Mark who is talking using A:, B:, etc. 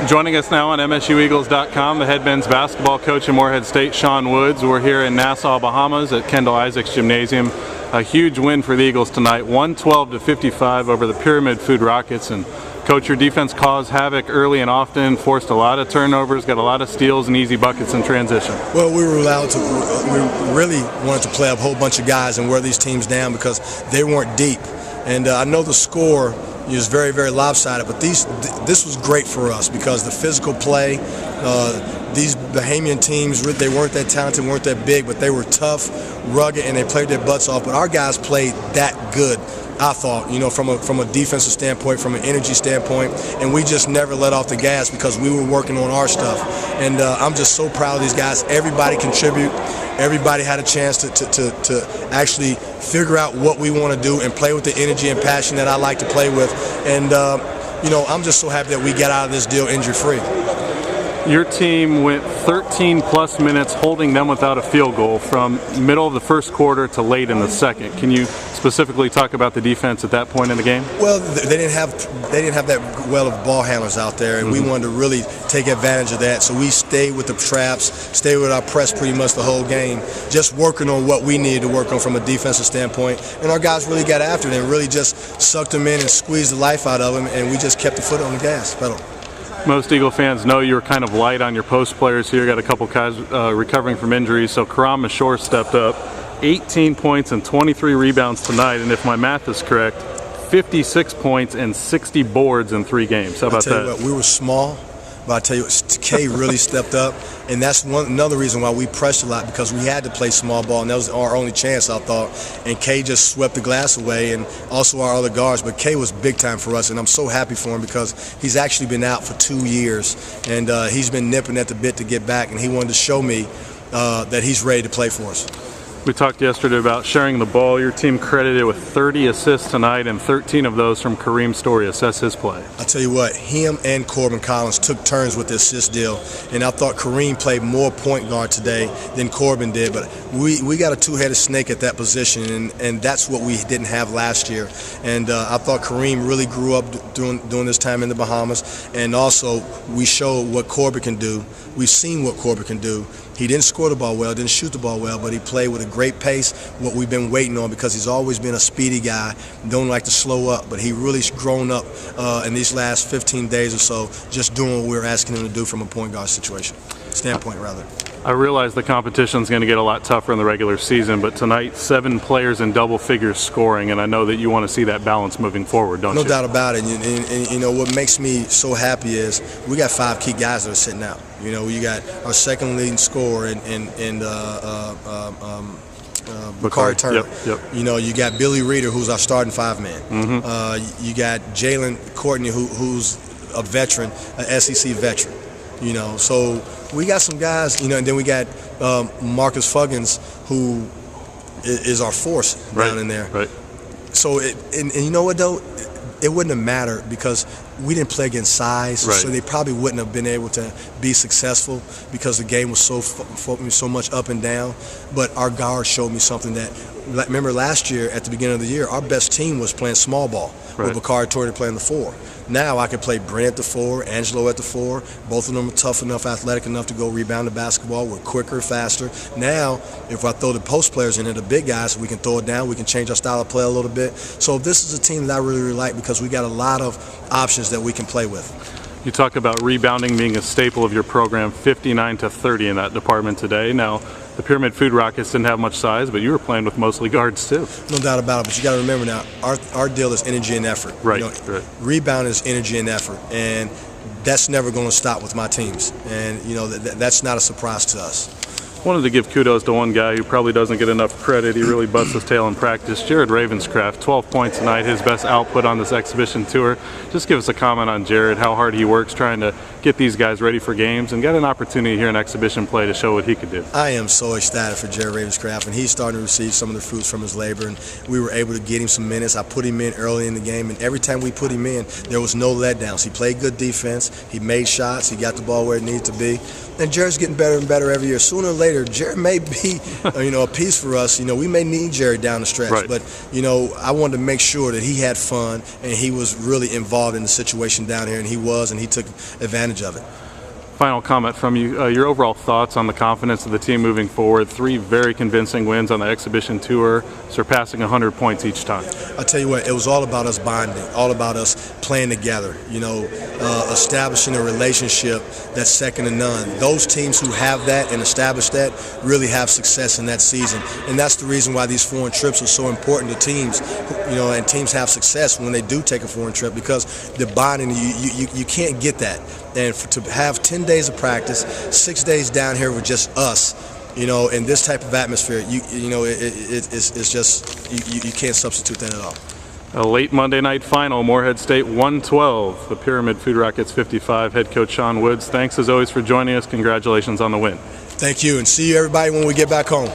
A: Joining us now on MSUEagles.com, the head men's basketball coach at Morehead State, Sean Woods. We're here in Nassau, Bahamas at Kendall Isaacs Gymnasium. A huge win for the Eagles tonight, 112-55 over the Pyramid Food Rockets. And Coach, your defense caused havoc early and often, forced a lot of turnovers, got a lot of steals and easy buckets in transition.
B: Well, we really wanted to play a whole bunch of guys and wear these teams down because they weren't deep. And I know the score is very, very lopsided, but this was great for us because the physical play, these Bahamian teams, they weren't that talented, weren't that big, but they were tough, rugged, and they played their butts off. But our guys played that good, I thought, from a defensive standpoint, from an energy standpoint, and we just never let off the gas because we were working on our stuff. And I'm just so proud of these guys. Everybody contribute. Everybody had a chance to actually figure out what we want to do and play with the energy and passion that I like to play with. And, I'm just so happy that we got out of this deal injury-free.
A: Your team went 13-plus minutes holding them without a field goal from middle of the first quarter to late in the second. Can you specifically talk about the defense at that point in the game?
B: Well, they didn't have that well of ball handlers out there, and we wanted to really take advantage of that. So we stayed with the traps, stayed with our press pretty much the whole game, just working on what we needed to work on from a defensive standpoint. And our guys really got after it and really just sucked them in and squeezed the life out of them, and we just kept the foot on the gas pedal.
A: Most Eagle fans know you were kind of light on your post players here. Got a couple guys recovering from injuries, so Kaheem Shore stepped up. 18 points and 23 rebounds tonight, and if my math is correct, 56 points and 60 boards in 3 games. How about that?
B: I tell you what, we were small, but I tell you what, Kay really stepped up, and that's another reason why we pressed a lot, because we had to play small ball, and that was our only chance, I thought. And Kay just swept the glass away, and also our other guards. But Kay was big time for us, and I'm so happy for him because he's actually been out for 2 years, and he's been nipping at the bit to get back, and he wanted to show me that he's ready to play for us.
A: We talked yesterday about sharing the ball. Your team credited with 30 assists tonight, and 13 of those from Kareem Story. Assess his play.
B: I tell you what, him and Corbin Collins took turns with the assist deal, and I thought Kareem played more point guard today than Corbin did, but we got a two-headed snake at that position, and that's what we didn't have last year. And I thought Kareem really grew up during this time in the Bahamas, and also we showed what Corbin can do. We've seen what Corbin can do. He didn't score the ball well, didn't shoot the ball well, but he played with a great pace, what we've been waiting on, because he's always been a speedy guy, don't like to slow up, but he really grown up in these last 15 days or so, just doing what we're asking him to do from a point guard standpoint.
A: I realize the competition's going to get a lot tougher in the regular season, but tonight 7 players in double figures scoring, and I know that you want to see that balance moving forward, don't you?
B: No doubt about it. And what makes me so happy is we got 5 key guys that are sitting out. You got our second leading scorer in Bakari Turner.
A: Yep.
B: You got Billy Reeder, who's our starting 5-man. You got Jalen Courtney, who's a veteran, an SEC veteran. So we got some guys, and then we got Marcus Fuggins, who is our force down in there.
A: Right.
B: So, and you know what, though? It wouldn't have mattered because we didn't play against size, so they probably wouldn't have been able to be successful because the game was so much up and down. But our guard showed me something that, remember last year at the beginning of the year, our best team was playing small ball with Bakari Turner playing the 4. Now I can play Brent at the 4, Angelo at the 4. Both of them are tough enough, athletic enough to go rebound the basketball. We're quicker, faster. Now, if I throw the post players in there, the big guys, we can throw it down. We can change our style of play a little bit. So this is a team that I really like because we got a lot of options that we can play with.
A: You talk about rebounding being a staple of your program, 59-30 in that department today. Now, the Pyramid Food Rockets didn't have much size, but you were playing with mostly guards too.
B: No doubt about it, but you got to remember now, our deal is energy and effort.
A: Right.
B: Rebound is energy and effort, and that's never going to stop with my teams. And that's not a surprise to us.
A: Wanted to give kudos to one guy who probably doesn't get enough credit. He really busts his tail in practice. Jared Ravencraft, 12 points tonight, his best output on this exhibition tour. Just give us a comment on Jared, how hard he works trying to get these guys ready for games and got an opportunity here in exhibition play to show what he could do.
B: I am so ecstatic for Jared Ravenscraft, and he's starting to receive some of the fruits from his labor, and we were able to get him some minutes. I put him in early in the game, and every time we put him in, there was no letdowns. He played good defense, he made shots, he got the ball where it needed to be, and Jared's getting better and better every year. Sooner or later, later, Jerry may be, a piece for us. We may need Jerry down the stretch,
A: right.
B: but I wanted to make sure that he had fun and he was really involved in the situation down here, and he took advantage of it.
A: Final comment from you, your overall thoughts on the confidence of the team moving forward. 3 very convincing wins on the exhibition tour, surpassing 100 points each time.
B: I'll tell you what, it was all about us bonding, all about us playing together, establishing a relationship that's second to none. Those teams who have that and establish that really have success in that season. And that's the reason why these foreign trips are so important to teams, and teams have success when they do take a foreign trip, because the bonding, you can't get that. And to have 10 days of practice, 6 days down here with just us, in this type of atmosphere, it's just, you can't substitute that at all.
A: A late Monday night final, Morehead State 112, the Pyramid Food Rockets 55. Head coach Sean Woods, thanks as always for joining us. Congratulations on the win.
B: Thank you, and see you everybody when we get back home.